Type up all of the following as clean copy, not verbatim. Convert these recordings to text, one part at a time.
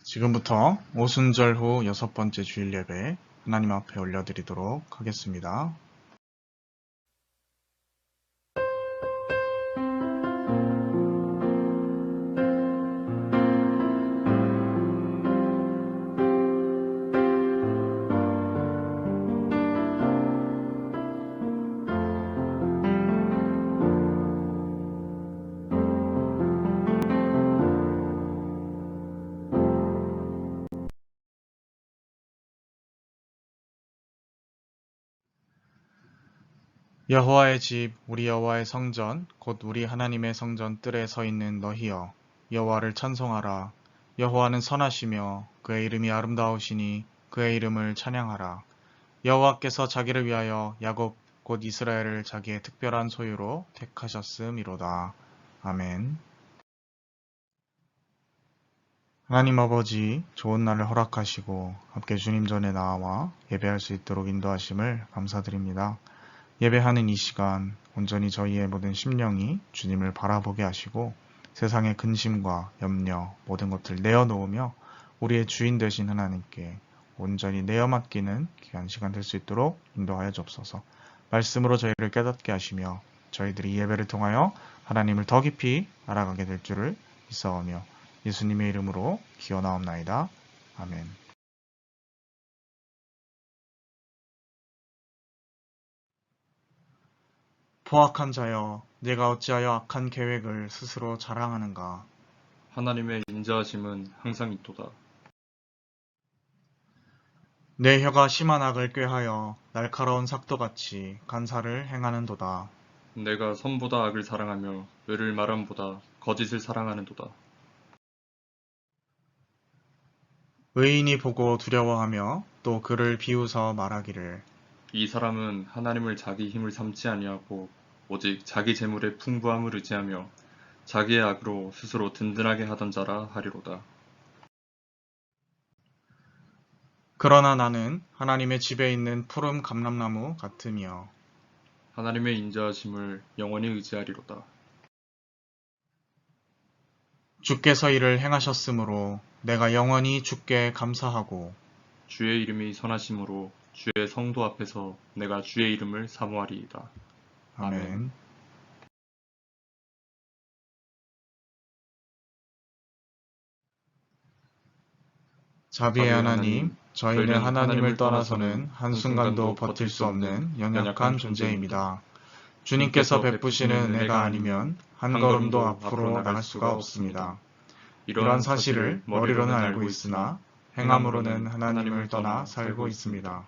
지금부터 오순절 후 6번째 주일 예배 하나님 앞에 올려드리도록 하겠습니다. 여호와의 집, 우리 여호와의 성전, 곧 우리 하나님의 성전 뜰에 서 있는 너희여, 여호와를 찬송하라. 여호와는 선하시며 그의 이름이 아름다우시니 그의 이름을 찬양하라. 여호와께서 자기를 위하여 야곱 곧 이스라엘을 자기의 특별한 소유로 택하셨음이로다. 아멘. 하나님 아버지, 좋은 날을 허락하시고 함께 주님 전에 나와 예배할 수 있도록 인도하심을 감사드립니다. 예배하는 이 시간 온전히 저희의 모든 심령이 주님을 바라보게 하시고 세상의 근심과 염려 모든 것들 내어놓으며 우리의 주인 되신 하나님께 온전히 내어 맡기는 귀한 시간 될 수 있도록 인도하여 주옵소서. 말씀으로 저희를 깨닫게 하시며 저희들이 예배를 통하여 하나님을 더 깊이 알아가게 될 줄을 믿사오며 예수님의 이름으로 기원하옵나이다. 아멘. 포악한 자여, 내가 어찌하여 악한 계획을 스스로 자랑하는가? 하나님의 인자하심은 항상 있도다. 내 혀가 심한 악을 꾀하여 날카로운 삭도같이 간사를 행하는도다. 내가 선보다 악을 사랑하며 의를 말함보다 거짓을 사랑하는도다. 의인이 보고 두려워하며 또 그를 비웃어 말하기를 이 사람은 하나님을 자기 힘을 삼지 아니하고 오직 자기 재물의 풍부함을 의지하며 자기의 악으로 스스로 든든하게 하던 자라 하리로다. 그러나 나는 하나님의 집에 있는 푸른 감람나무 같으며 하나님의 인자하심을 영원히 의지하리로다. 주께서 이를 행하셨으므로 내가 영원히 주께 감사하고 주의 이름이 선하심으로 주의 성도 앞에서 내가 주의 이름을 사모하리이다. 아멘. 자비의 하나님, 저희는 하나님을 떠나서는 한순간도 버틸 수 없는 연약한 존재입니다. 주님께서 베푸시는 은혜가 아니면 한 걸음도 앞으로 나갈 수가 없습니다. 이러한 사실을 머리로는 알고 있으나 행함으로는 하나님을 떠나 살고 있습니다.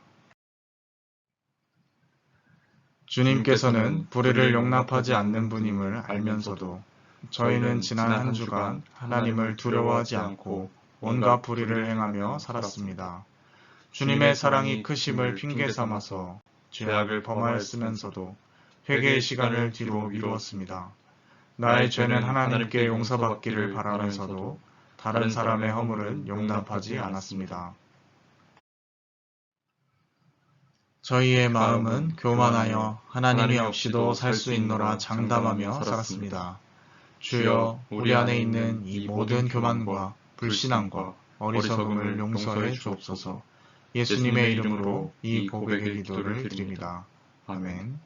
주님께서는 불의를 용납하지 않는 분임을 알면서도 저희는 지난 한 주간 하나님을 두려워하지 않고 온갖 불의를 행하며 살았습니다. 주님의 사랑이 크심을 핑계 삼아서 죄악을 범하였으면서도 회개의 시간을 뒤로 미루었습니다. 나의 죄는 하나님께 용서받기를 바라면서도 다른 사람의 허물은 용납하지 않았습니다. 저희의 마음은 교만하여 하나님이 없이도 살 수 있노라 장담하며 살았습니다. 주여, 우리 안에 있는 이 모든 교만과 불신앙과 어리석음을 용서해 주옵소서. 예수님의 이름으로 이 고백의 기도를 드립니다. 아멘.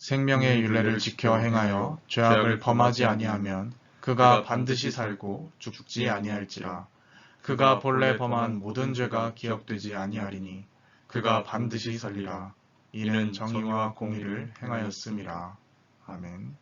생명의 율례를 지켜 행하여 죄악을 범하지 아니하면 그가 반드시 살고 죽지 아니할지라. 그가 본래 범한 모든 죄가 기억되지 아니하리니 그가 반드시 살리라. 이는 정의와 공의를 행하였음이라. 아멘.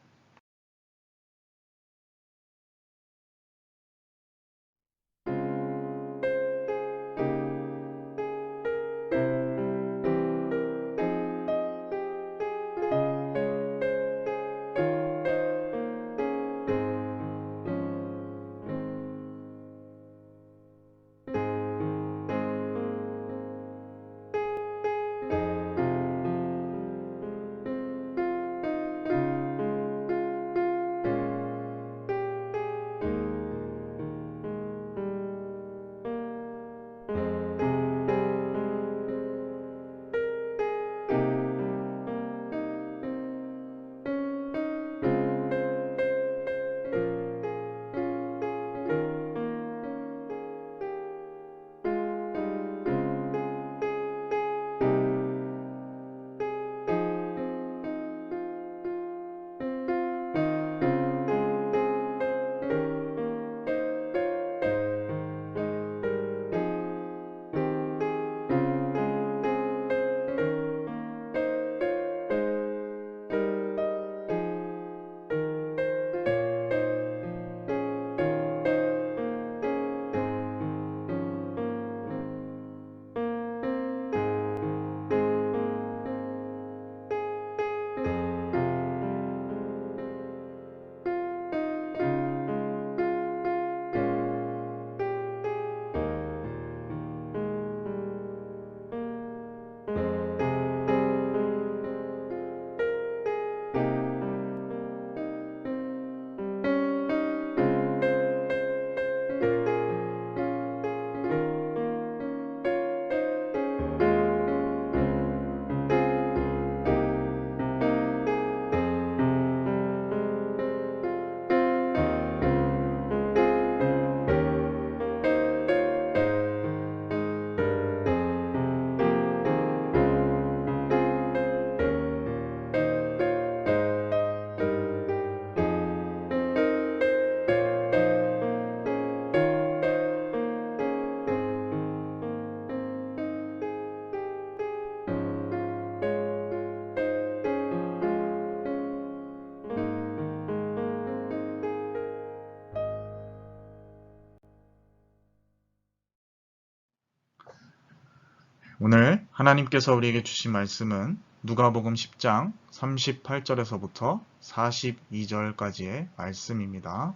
오늘 하나님께서 우리에게 주신 말씀은 누가복음 10장 38절에서부터 42절까지의 말씀입니다.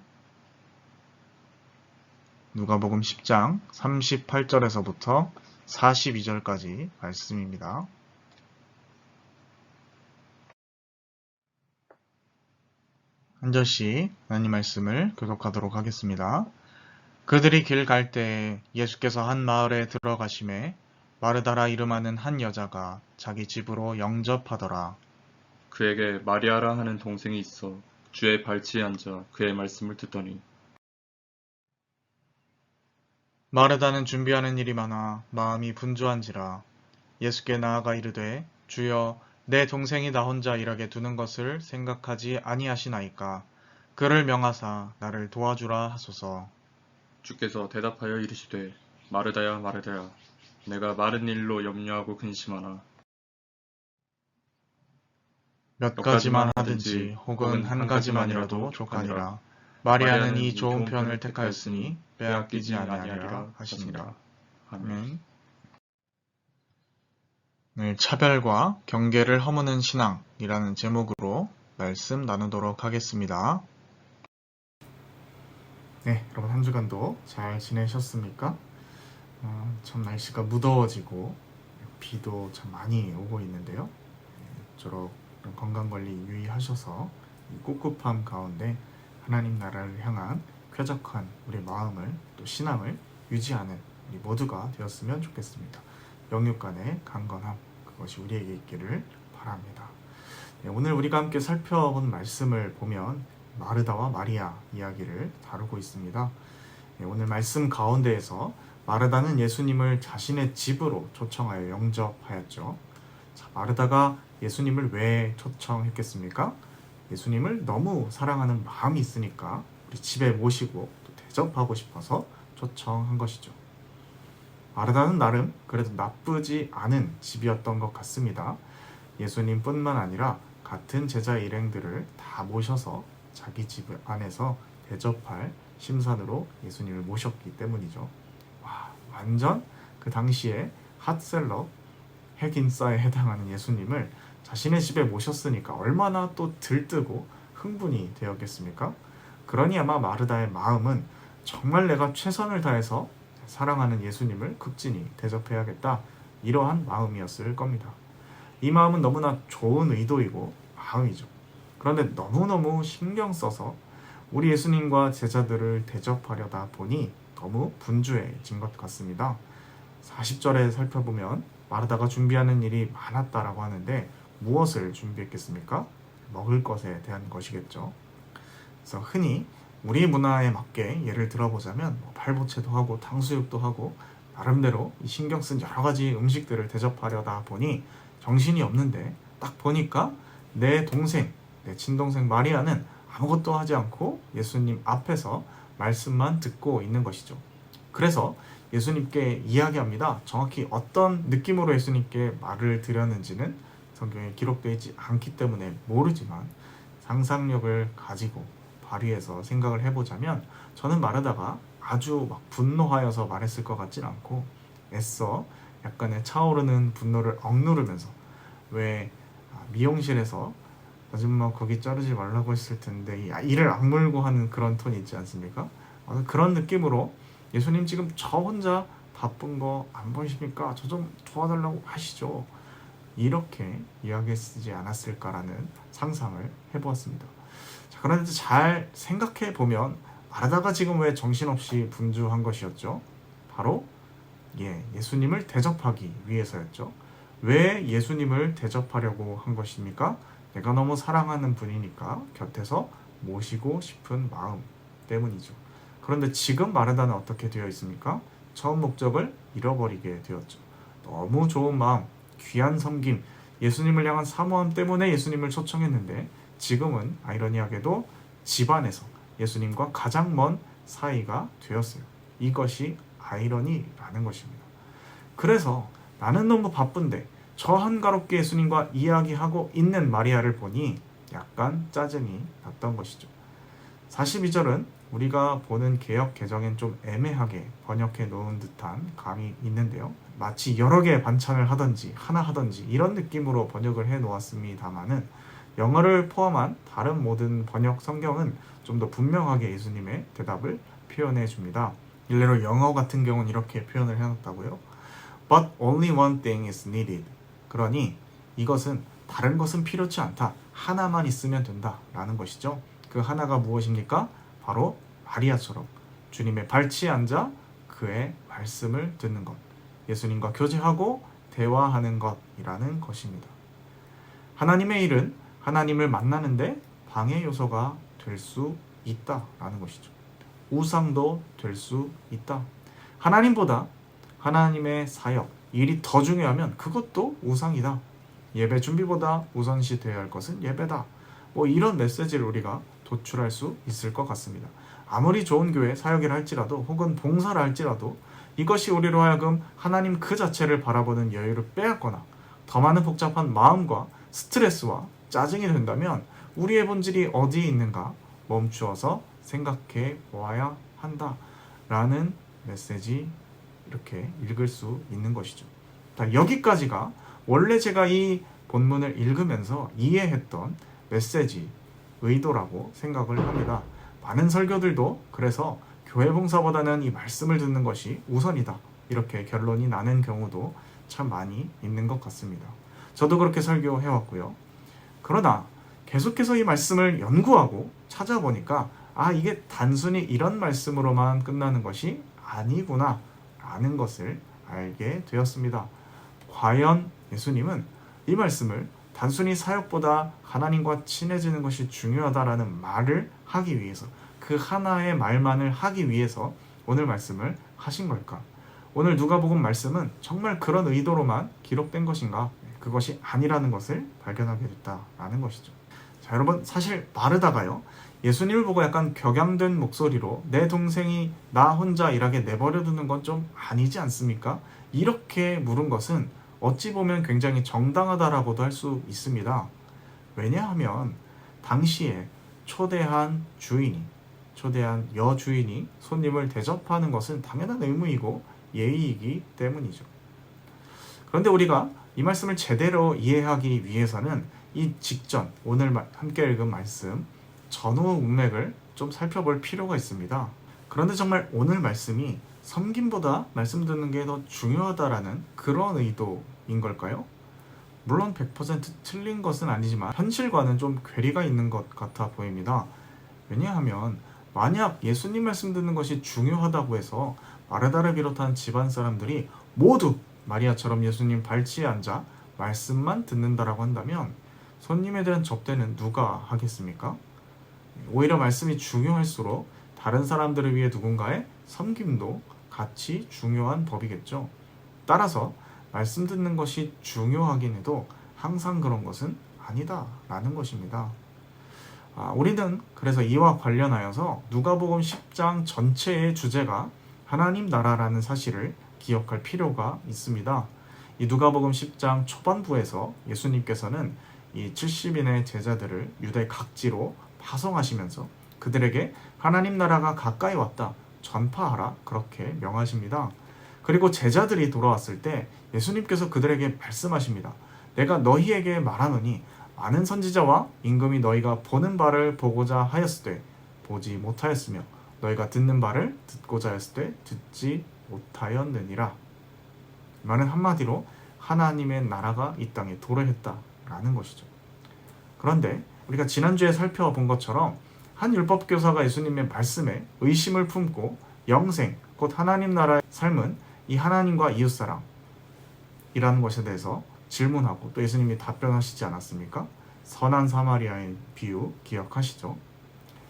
누가복음 10장 38절에서부터 42절까지 말씀입니다. 한 절씩 하나님 말씀을 교독하도록 하겠습니다. 그들이 길 갈 때에 예수께서 한 마을에 들어가심에 마르다라 이름하는 한 여자가 자기 집으로 영접하더라. 그에게 마리아라 하는 동생이 있어 주의 발치에 앉아 그의 말씀을 듣더니 마르다는 준비하는 일이 많아 마음이 분주한지라. 예수께 나아가 이르되 주여 내 동생이 나 혼자 일하게 두는 것을 생각하지 아니하시나이까. 그를 명하사 나를 도와주라 하소서. 주께서 대답하여 이르시되 마르다야 마르다야 내가 많은 일로 염려하고 근심하나 몇 가지만 하든지 혹은 한 가지만이라도 족하니라. 마리아는 이 좋은 편을 택하였으니 빼앗기지 아니하리라 하시니라. 아멘. 네, 차별과 경계를 허무는 신앙이라는 제목으로 말씀 나누도록 하겠습니다. 네, 여러분 한 주간도 잘 지내셨습니까? 참 날씨가 무더워지고 비도 참 많이 오고 있는데요. 저렇게 건강관리 유의하셔서 이 꿉꿉함 가운데 하나님 나라를 향한 쾌적한 우리 마음을 또 신앙을 유지하는 우리 모두가 되었으면 좋겠습니다. 영육 간의 강건함 그것이 우리에게 있기를 바랍니다. 네, 오늘 우리가 함께 살펴본 말씀을 보면 마르다와 마리아 이야기를 다루고 있습니다. 네, 오늘 말씀 가운데에서 마르다는 예수님을 자신의 집으로 초청하여 영접하였죠. 자, 마르다가 예수님을 왜 초청했겠습니까? 예수님을 너무 사랑하는 마음이 있으니까 우리 집에 모시고 또 대접하고 싶어서 초청한 것이죠. 마르다는 나름 그래도 나쁘지 않은 집이었던 것 같습니다. 예수님뿐만 아니라 같은 제자 일행들을 다 모셔서 자기 집 안에서 대접할 심산으로 예수님을 모셨기 때문이죠. 와, 완전 그 당시에 핫셀러 핵인싸에 해당하는 예수님을 자신의 집에 모셨으니까 얼마나 또 들뜨고 흥분이 되었겠습니까? 그러니 아마 마르다의 마음은 정말 내가 최선을 다해서 사랑하는 예수님을 극진히 대접해야겠다, 이러한 마음이었을 겁니다. 이 마음은 너무나 좋은 의도이고 마음이죠. 그런데 너무너무 신경 써서 우리 예수님과 제자들을 대접하려다 보니 너무 분주해진 것 같습니다. 40절에 살펴보면 마르다가 준비하는 일이 많았다라고 하는데 무엇을 준비했겠습니까? 먹을 것에 대한 것이겠죠. 그래서 흔히 우리 문화에 맞게 예를 들어보자면 팔보채도 하고 탕수육도 하고 나름대로 신경 쓴 여러 가지 음식들을 대접하려다 보니 정신이 없는데 딱 보니까 내 동생, 내 친동생 마리아는 아무것도 하지 않고 예수님 앞에서 말씀만 듣고 있는 것이죠. 그래서 예수님께 이야기합니다. 정확히 어떤 느낌으로 예수님께 말을 드렸는지는 성경에 기록되어 있지 않기 때문에 모르지만 상상력을 가지고 발휘해서 생각을 해보자면 저는 마르다가 아주 막 분노하여서 말했을 것 같진 않고 애써 약간의 차오르는 분노를 억누르면서 왜 미용실에서 아줌마 거기 자르지 말라고 했을 텐데 이를 악물고 하는 그런 톤이 있지 않습니까? 그런 느낌으로 예수님 지금 저 혼자 바쁜 거 안 보이십니까? 저 좀 도와달라고 하시죠. 이렇게 이야기했지 않았을까라는 상상을 해보았습니다. 자, 그런데 잘 생각해 보면 마르다가 지금 왜 정신없이 분주한 것이었죠? 바로 예수님을 대접하기 위해서였죠. 왜 예수님을 대접하려고 한 것입니까? 내가 너무 사랑하는 분이니까 곁에서 모시고 싶은 마음 때문이죠. 그런데 지금 마르다는 어떻게 되어 있습니까? 처음 목적을 잃어버리게 되었죠. 너무 좋은 마음, 귀한 섬김, 예수님을 향한 사모함 때문에 예수님을 초청했는데 지금은 아이러니하게도 집안에서 예수님과 가장 먼 사이가 되었어요. 이것이 아이러니라는 것입니다. 그래서 나는 너무 바쁜데 저 한가롭게 예수님과 이야기하고 있는 마리아를 보니 약간 짜증이 났던 것이죠. 42절은 우리가 보는 개역 개정엔 좀 애매하게 번역해 놓은 듯한 감이 있는데요. 마치 여러 개의 반찬을 하든지 하나 하든지 이런 느낌으로 번역을 해 놓았습니다만은 영어를 포함한 다른 모든 번역 성경은 좀 더 분명하게 예수님의 대답을 표현해 줍니다. 일례로 영어 같은 경우는 이렇게 표현을 해놨다고요. But only one thing is needed. 그러니 이것은 다른 것은 필요치 않다. 하나만 있으면 된다. 라는 것이죠. 그 하나가 무엇입니까? 바로 마리아처럼 주님의 발치에 앉아 그의 말씀을 듣는 것. 예수님과 교제하고 대화하는 것이라는 것입니다. 하나님의 일은 하나님을 만나는데 방해 요소가 될 수 있다라는 것이죠. 우상도 될 수 있다. 하나님보다 하나님의 사역, 일이 더 중요하면 그것도 우상이다. 예배 준비보다 우선시 되어야 할 것은 예배다. 이런 메시지를 우리가 도출할 수 있을 것 같습니다. 아무리 좋은 교회 사역을 할지라도 혹은 봉사를 할지라도 이것이 우리로 하여금 하나님 그 자체를 바라보는 여유를 빼앗거나 더 많은 복잡한 마음과 스트레스와 짜증이 된다면 우리의 본질이 어디에 있는가 멈추어서 생각해 보아야 한다라는 메시지, 이렇게 읽을 수 있는 것이죠. 여기까지가 원래 제가 이 본문을 읽으면서 이해했던 메시지, 의도라고 생각을 합니다. 많은 설교들도 그래서 교회 봉사보다는 이 말씀을 듣는 것이 우선이다, 이렇게 결론이 나는 경우도 참 많이 있는 것 같습니다. 저도 그렇게 설교해왔고요. 그러나 계속해서 이 말씀을 연구하고 찾아보니까 이게 단순히 이런 말씀으로만 끝나는 것이 아니구나 라는 것을 알게 되었습니다. 과연 예수님은 이 말씀을 단순히 사역보다 하나님과 친해지는 것이 중요하다라는 말을 하기 위해서, 그 하나의 말만을 하기 위해서 오늘 말씀을 하신 걸까? 오늘 누가복음 말씀은 정말 그런 의도로만 기록된 것인가? 그것이 아니라는 것을 발견하게 됐다라는 것이죠. 자, 여러분, 사실 마르다가요, 예수님을 보고 약간 격양된 목소리로 내 동생이 나 혼자 일하게 내버려두는 건 좀 아니지 않습니까? 이렇게 물은 것은 어찌 보면 굉장히 정당하다라고도 할 수 있습니다. 왜냐하면 당시에 초대한 여주인이 손님을 대접하는 것은 당연한 의무이고 예의이기 때문이죠. 그런데 우리가 이 말씀을 제대로 이해하기 위해서는 이 직전 오늘 함께 읽은 말씀 전후 문맥을 좀 살펴볼 필요가 있습니다. 그런데 정말 오늘 말씀이 섬김보다 말씀 듣는 게 더 중요하다라는 그런 의도인 걸까요? 물론 100% 틀린 것은 아니지만 현실과는 좀 괴리가 있는 것 같아 보입니다. 왜냐하면 만약 예수님 말씀 듣는 것이 중요하다고 해서 마르다를 비롯한 집안 사람들이 모두 마리아처럼 예수님 발치에 앉아 말씀만 듣는다라고 한다면 손님에 대한 접대는 누가 하겠습니까? 오히려 말씀이 중요할수록 다른 사람들을 위해 누군가의 섬김도 같이 중요한 법이겠죠. 따라서 말씀 듣는 것이 중요하긴 해도 항상 그런 것은 아니다라는 것입니다. 우리는 그래서 이와 관련하여서 누가복음 10장 전체의 주제가 하나님 나라라는 사실을 기억할 필요가 있습니다. 이 누가복음 10장 초반부에서 예수님께서는 이 70인의 제자들을 유대 각지로 파송하시면서 그들에게 하나님 나라가 가까이 왔다, 전파하라, 그렇게 명하십니다. 그리고 제자들이 돌아왔을 때 예수님께서 그들에게 말씀하십니다. 내가 너희에게 말하노니 많은 선지자와 임금이 너희가 보는 바를 보고자 하였을 때 보지 못하였으며 너희가 듣는 바를 듣고자 하였을 때 듣지 못하였느니라. 이 말은 한마디로 하나님의 나라가 이 땅에 도래했다라는 것이죠. 그런데 우리가 지난주에 살펴본 것처럼 한 율법교사가 예수님의 말씀에 의심을 품고 영생, 곧 하나님 나라의 삶은 이 하나님과 이웃사랑이라는 것에 대해서 질문하고 또 예수님이 답변하시지 않았습니까? 선한 사마리아인 비유 기억하시죠?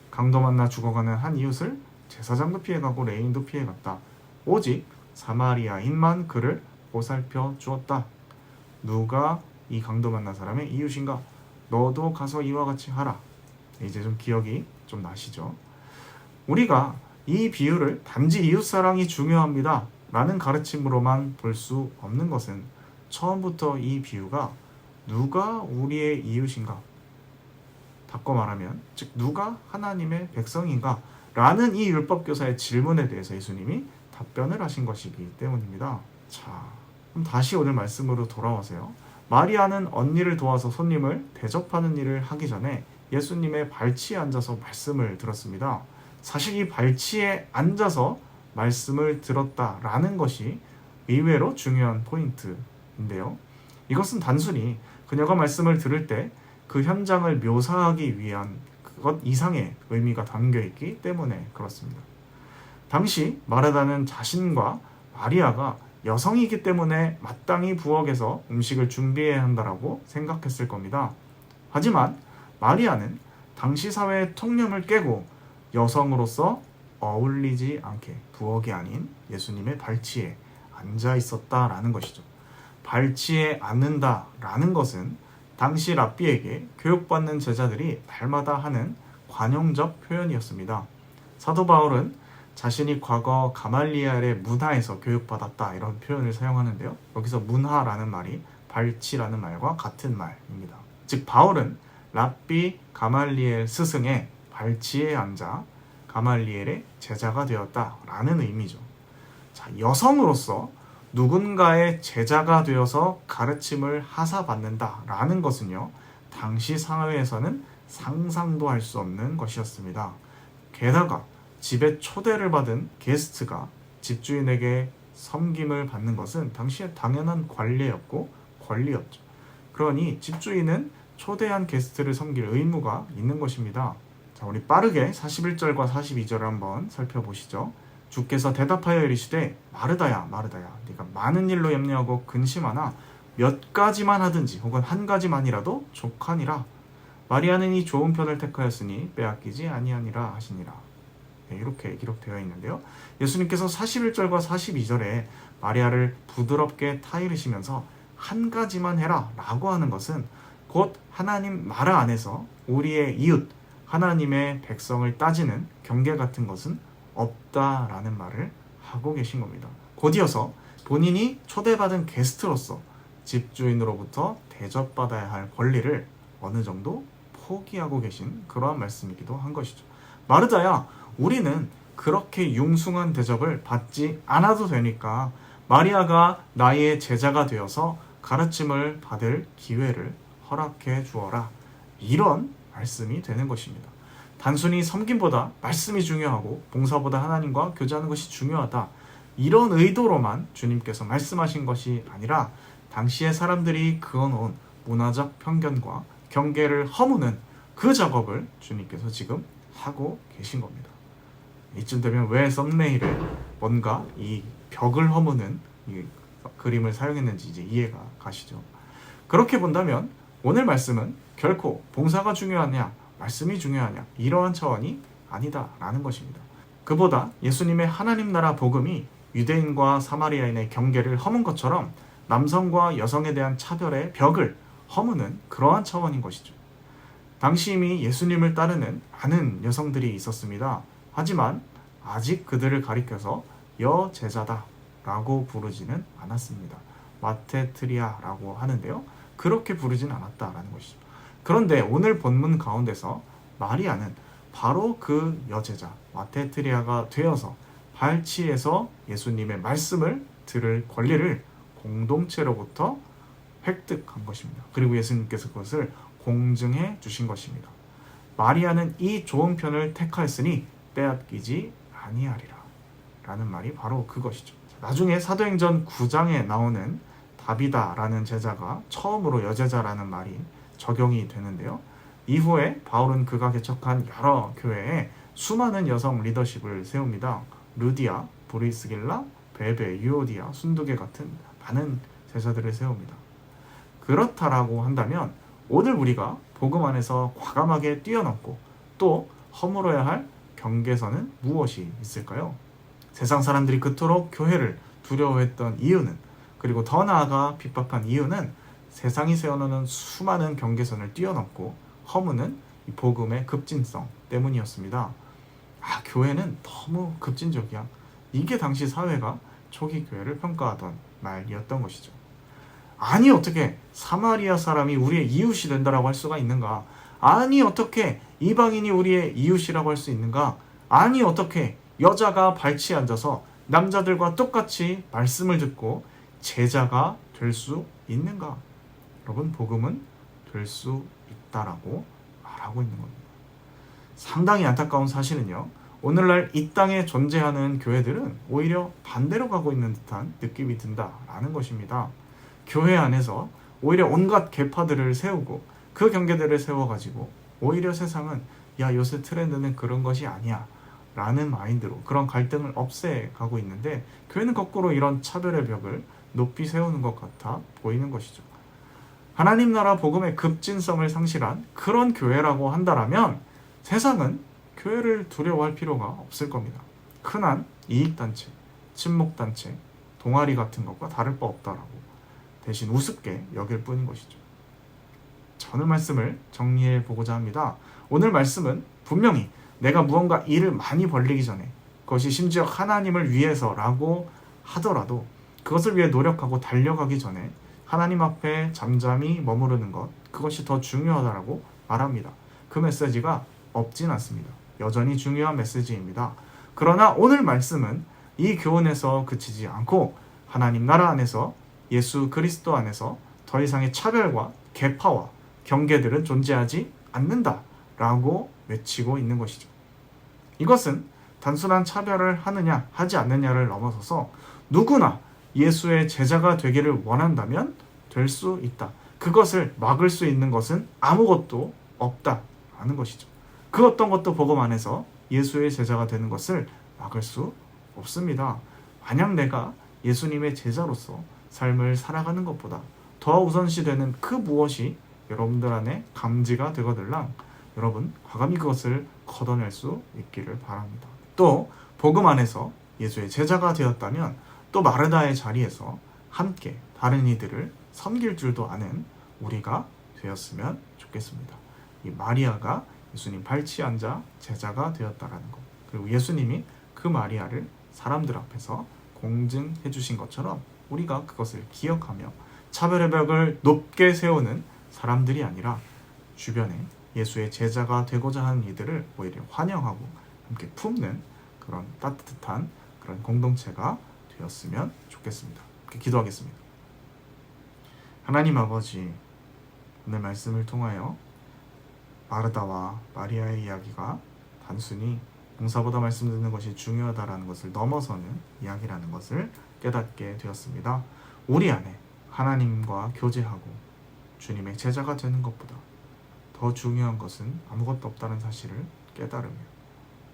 강도 만나 죽어가는 한 이웃을 제사장도 피해가고 레위인도 피해갔다. 오직 사마리아인만 그를 보살펴 주었다. 누가 이 강도 만난 사람의 이웃인가? 너도 가서 이와 같이 하라. 이제 좀 기억이 좀 나시죠? 우리가 이 비유를 단지 이웃사랑이 중요합니다 라는 가르침으로만 볼 수 없는 것은 처음부터 이 비유가 누가 우리의 이웃인가? 바꿔 말하면 즉 누가 하나님의 백성인가? 라는 이 율법교사의 질문에 대해서 예수님이 답변을 하신 것이기 때문입니다. 자, 그럼 다시 오늘 말씀으로 돌아오세요. 마리아는 언니를 도와서 손님을 대접하는 일을 하기 전에 예수님의 발치에 앉아서 말씀을 들었습니다. 사실 이 발치에 앉아서 말씀을 들었다라는 것이 의외로 중요한 포인트인데요. 이것은 단순히 그녀가 말씀을 들을 때 그 현장을 묘사하기 위한 그것 이상의 의미가 담겨있기 때문에 그렇습니다. 당시 마르다는 자신과 마리아가 여성이기 때문에 마땅히 부엌에서 음식을 준비해야 한다라고 생각했을 겁니다. 하지만 마리아는 당시 사회의 통념을 깨고 여성으로서 어울리지 않게 부엌이 아닌 예수님의 발치에 앉아 있었다라는 것이죠. 발치에 앉는다라는 것은 당시 랍비에게 교육받는 제자들이 날마다 하는 관용적 표현이었습니다. 사도 바울은 자신이 과거 가말리엘의 문화에서 교육받았다 이런 표현을 사용하는데요. 여기서 문화라는 말이 발치라는 말과 같은 말입니다. 즉 바울은 랍비 가말리엘 스승의 발치에 앉아 가말리엘의 제자가 되었다라는 의미죠. 자, 여성으로서 누군가의 제자가 되어서 가르침을 하사받는다라는 것은요, 당시 사회에서는 상상도 할 수 없는 것이었습니다. 게다가 집에 초대를 받은 게스트가 집주인에게 섬김을 받는 것은 당시에 당연한 관례였고 권리였죠. 그러니 집주인은 초대한 게스트를 섬길 의무가 있는 것입니다. 자, 우리 빠르게 41절과 42절을 한번 살펴보시죠. 주께서 대답하여 이르시되 마르다야 마르다야 네가 많은 일로 염려하고 근심하나 몇 가지만 하든지 혹은 한 가지만이라도 족하니라. 마리아는 이 좋은 편을 택하였으니 빼앗기지 아니하니라 하시니라. 네, 이렇게 기록되어 있는데요. 예수님께서 41절과 42절에 마리아를 부드럽게 타이르시면서 한 가지만 해라 라고 하는 것은 곧 하나님 나라 안에서 우리의 이웃, 하나님의 백성을 따지는 경계 같은 것은 없다라는 말을 하고 계신 겁니다. 곧이어서 본인이 초대받은 게스트로서 집주인으로부터 대접받아야 할 권리를 어느 정도 포기하고 계신 그러한 말씀이기도 한 것이죠. 마르다야, 우리는 그렇게 융숭한 대접을 받지 않아도 되니까 마리아가 나의 제자가 되어서 가르침을 받을 기회를 허락해 주어라. 이런 말씀이 되는 것입니다. 단순히 섬김보다 말씀이 중요하고 봉사보다 하나님과 교제하는 것이 중요하다. 이런 의도로만 주님께서 말씀하신 것이 아니라 당시의 사람들이 그어놓은 문화적 편견과 경계를 허무는 그 작업을 주님께서 지금 하고 계신 겁니다. 이쯤 되면 왜 썸네일에 뭔가 이 벽을 허무는 이 그림을 사용했는지 이제 이해가 가시죠. 그렇게 본다면 오늘 말씀은 결코 봉사가 중요하냐, 말씀이 중요하냐 이러한 차원이 아니다라는 것입니다. 그보다 예수님의 하나님 나라 복음이 유대인과 사마리아인의 경계를 허문 것처럼 남성과 여성에 대한 차별의 벽을 허무는 그러한 차원인 것이죠. 당시 이미 예수님을 따르는 많은 여성들이 있었습니다. 하지만 아직 그들을 가리켜서 여제자다 라고 부르지는 않았습니다. 마테트리아라고 하는데요. 그렇게 부르진 않았다라는 것이죠. 그런데 오늘 본문 가운데서 마리아는 바로 그 여제자 마테트리아가 되어서 발치에서 예수님의 말씀을 들을 권리를 공동체로부터 획득한 것입니다. 그리고 예수님께서 그것을 공증해 주신 것입니다. 마리아는 이 좋은 편을 택하였으니 빼앗기지 아니하리라 라는 말이 바로 그것이죠. 나중에 사도행전 9장에 나오는 다비다라는 제자가 처음으로 여제자라는 말이 적용이 되는데요. 이후에 바울은 그가 개척한 여러 교회에 수많은 여성 리더십을 세웁니다. 루디아, 브리스길라, 베베, 유오디아, 순두계 같은 많은 제자들을 세웁니다. 그렇다라고 한다면 오늘 우리가 복음 안에서 과감하게 뛰어넘고 또 허물어야 할 경계선은 무엇이 있을까요? 세상 사람들이 그토록 교회를 두려워했던 이유는, 그리고 더 나아가 핍박한 이유는 세상이 세워놓는 수많은 경계선을 뛰어넘고 허무는 이 복음의 급진성 때문이었습니다. 교회는 너무 급진적이야. 이게 당시 사회가 초기 교회를 평가하던 말이었던 것이죠. 아니 어떻게 사마리아 사람이 우리의 이웃이 된다라고 할 수가 있는가? 아니 어떻게 이방인이 우리의 이웃이라고 할 수 있는가? 아니 어떻게 여자가 발치에 앉아서 남자들과 똑같이 말씀을 듣고 제자가 될 수 있는가? 여러분, 복음은 될 수 있다라고 말하고 있는 겁니다. 상당히 안타까운 사실은요, 오늘날 이 땅에 존재하는 교회들은 오히려 반대로 가고 있는 듯한 느낌이 든다라는 것입니다. 교회 안에서 오히려 온갖 계파들을 세우고 그 경계들을 세워가지고 오히려 세상은 야, 요새 트렌드는 그런 것이 아니야 라는 마인드로 그런 갈등을 없애가고 있는데, 교회는 거꾸로 이런 차별의 벽을 높이 세우는 것 같아 보이는 것이죠. 하나님 나라 복음의 급진성을 상실한 그런 교회라고 한다면 세상은 교회를 두려워할 필요가 없을 겁니다. 흔한 이익단체, 친목단체, 동아리 같은 것과 다를 바 없다라고 대신 우습게 여길 뿐인 것이죠. 오늘 말씀을 정리해 보고자 합니다. 오늘 말씀은 분명히 내가 무언가 일을 많이 벌리기 전에, 그것이 심지어 하나님을 위해서라고 하더라도 그것을 위해 노력하고 달려가기 전에 하나님 앞에 잠잠히 머무르는 것, 그것이 더 중요하다라고 말합니다. 그 메시지가 없진 않습니다. 여전히 중요한 메시지입니다. 그러나 오늘 말씀은 이 교훈에서 그치지 않고 하나님 나라 안에서, 예수 그리스도 안에서 더 이상의 차별과 계파와 경계들은 존재하지 않는다라고 외치고 있는 것이죠. 이것은 단순한 차별을 하느냐 하지 않느냐를 넘어서서 누구나 예수의 제자가 되기를 원한다면 될 수 있다. 그것을 막을 수 있는 것은 아무것도 없다라는 것이죠. 그 어떤 것도 복음 안에서 예수의 제자가 되는 것을 막을 수 없습니다. 만약 내가 예수님의 제자로서 삶을 살아가는 것보다 더 우선시되는 그 무엇이 여러분들 안에 감지가 되거들랑 여러분 과감히 그것을 걷어낼 수 있기를 바랍니다. 또 복음 안에서 예수의 제자가 되었다면 또 마르다의 자리에서 함께 다른 이들을 섬길 줄도 아는 우리가 되었으면 좋겠습니다. 이 마리아가 예수님 발치에 앉아 제자가 되었다라는 것, 그리고 예수님이 그 마리아를 사람들 앞에서 공증해 주신 것처럼 우리가 그것을 기억하며 차별의 벽을 높게 세우는 사람들이 아니라 주변에 예수의 제자가 되고자 하는 이들을 오히려 환영하고 함께 품는 그런 따뜻한 그런 공동체가 되었으면 좋겠습니다. 이렇게 기도하겠습니다. 하나님 아버지, 오늘 말씀을 통하여 마르다와 마리아의 이야기가 단순히 봉사보다 말씀 듣는 것이 중요하다라는 것을 넘어서는 이야기라는 것을 깨닫게 되었습니다. 우리 안에 하나님과 교제하고 주님의 제자가 되는 것보다 더 중요한 것은 아무것도 없다는 사실을 깨달으며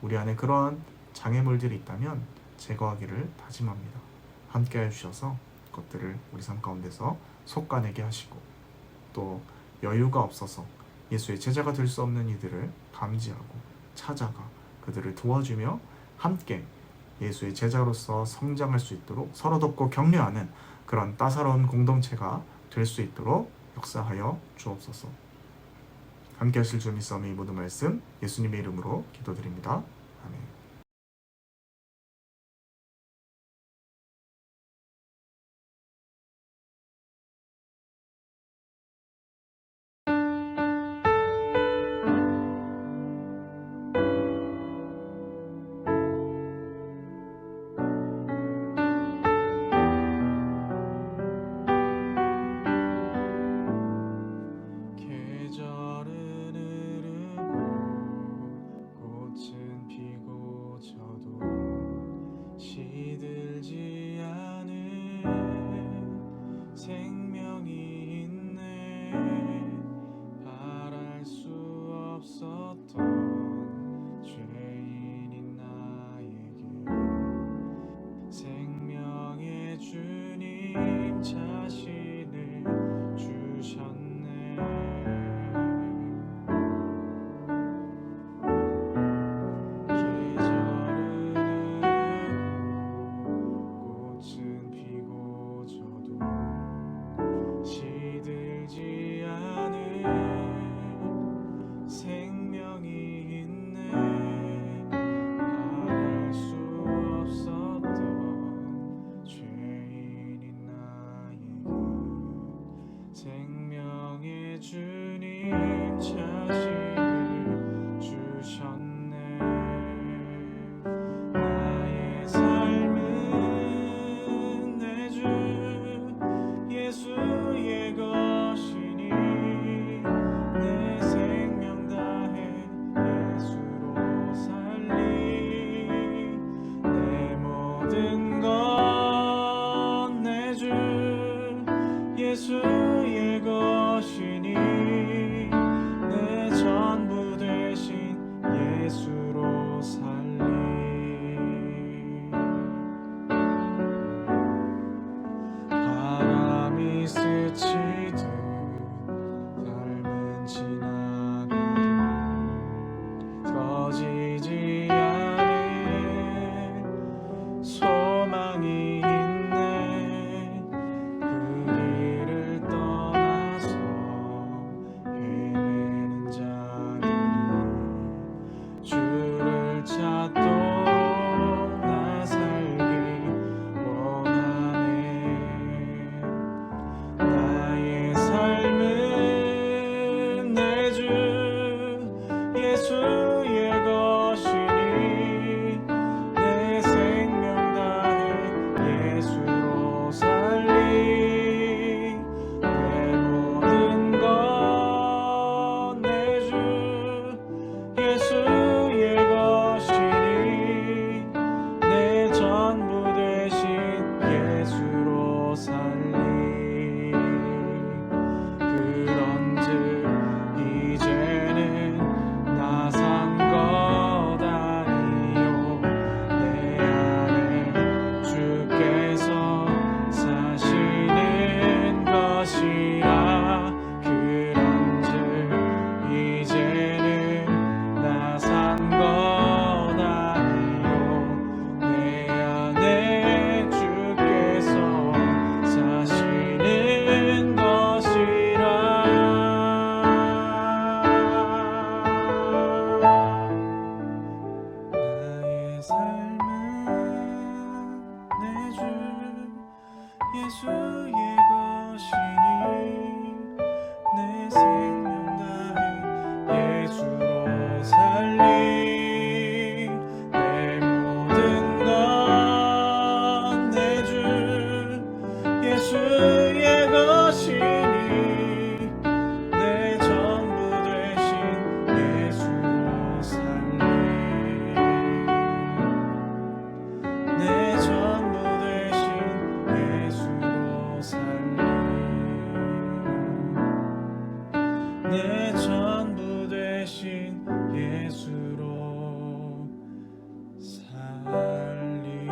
우리 안에 그러한 장애물들이 있다면 제거하기를 다짐합니다. 함께해 주셔서 그것들을 우리 삶 가운데서 솎아내게 하시고 또 여유가 없어서 예수의 제자가 될 수 없는 이들을 감지하고 찾아가 그들을 도와주며 함께 예수의 제자로서 성장할 수 있도록 서로 돕고 격려하는 그런 따사로운 공동체가 될 수 있도록 역사하여 주옵소서. 함께 하실 주 믿사오며 이 모든 말씀 예수님의 이름으로 기도드립니다. 아멘. 생명의 주님 자신을 주셨네. 나의 삶은 내 주 예수의 것이니 내 생명 다해 예수로 살리. 내 모든 것 내 주 예수의 것이니 내 전부 되신 예수로 살리. 바람이 스치듯 삶은 지나가도 꺼지지 않은 소망 주 예수의 것이니 내 생명 다해 예수로 살리 내 모든 것 내 주 예수의 것이니 내 전부 되신 예수로 살리 내 전부 되신 예수로 살리 내 전부 되신 예수로 살리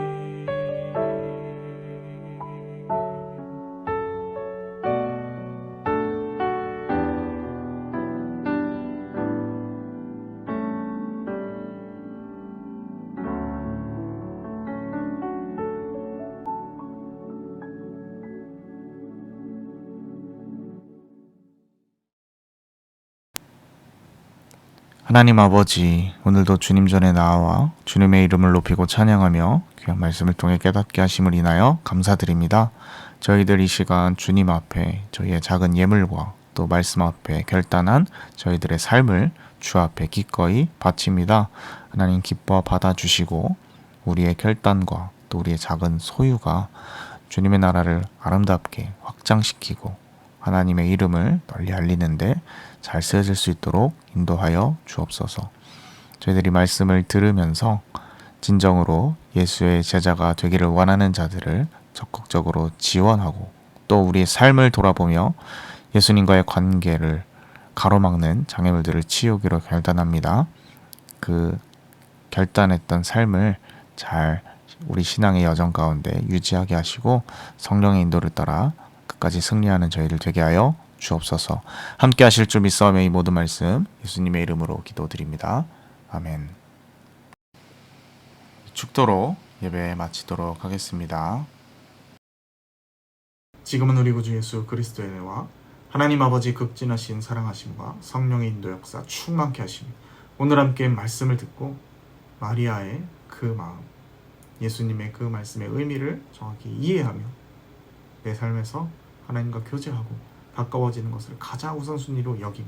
하나님 아버지, 오늘도 주님 전에 나와 주님의 이름을 높이고 찬양하며 귀한 말씀을 통해 깨닫게 하심을 인하여 감사드립니다. 저희들 이 시간 주님 앞에 저희의 작은 예물과 또 말씀 앞에 결단한 저희들의 삶을 주 앞에 기꺼이 바칩니다. 하나님 기뻐 받아주시고 우리의 결단과 또 우리의 작은 소유가 주님의 나라를 아름답게 확장시키고 하나님의 이름을 널리 알리는데 잘 쓰여질 수 있도록 인도하여 주옵소서. 저희들이 말씀을 들으면서 진정으로 예수의 제자가 되기를 원하는 자들을 적극적으로 지원하고 또 우리의 삶을 돌아보며 예수님과의 관계를 가로막는 장애물들을 치우기로 결단합니다. 그 결단했던 삶을 잘 우리 신앙의 여정 가운데 유지하게 하시고 성령의 인도를 따라 끝까지 승리하는 저희들 되게 하여 주옵소서. 함께 하실 줄 믿사오며 이 모든 말씀 예수님의 이름으로 기도드립니다. 아멘. 축도로 예배 마치도록 하겠습니다. 지금은 우리 구주 예수 그리스도의 은혜와 하나님 아버지 극진하신 사랑하심과 성령의 인도 역사 충만케 하심, 오늘 함께 말씀을 듣고 마리아의 그 마음, 예수님의 그 말씀의 의미를 정확히 이해하며 내 삶에서 하나님과 교제하고 가까워지는 것을 가장 우선순위로 여기며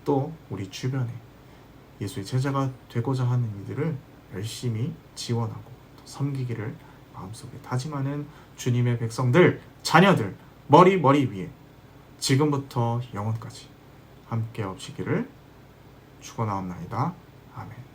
또 우리 주변에 예수의 제자가 되고자 하는 이들을 열심히 지원하고 또 섬기기를 마음속에 다짐하는 주님의 백성들, 자녀들, 머리 위에 지금부터 영원까지 함께 없으기를 축원하옵나이다. 아멘.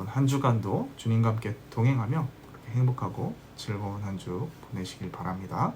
한 주간도 주님과 함께 동행하며 그렇게 행복하고 즐거운 한 주 보내시길 바랍니다.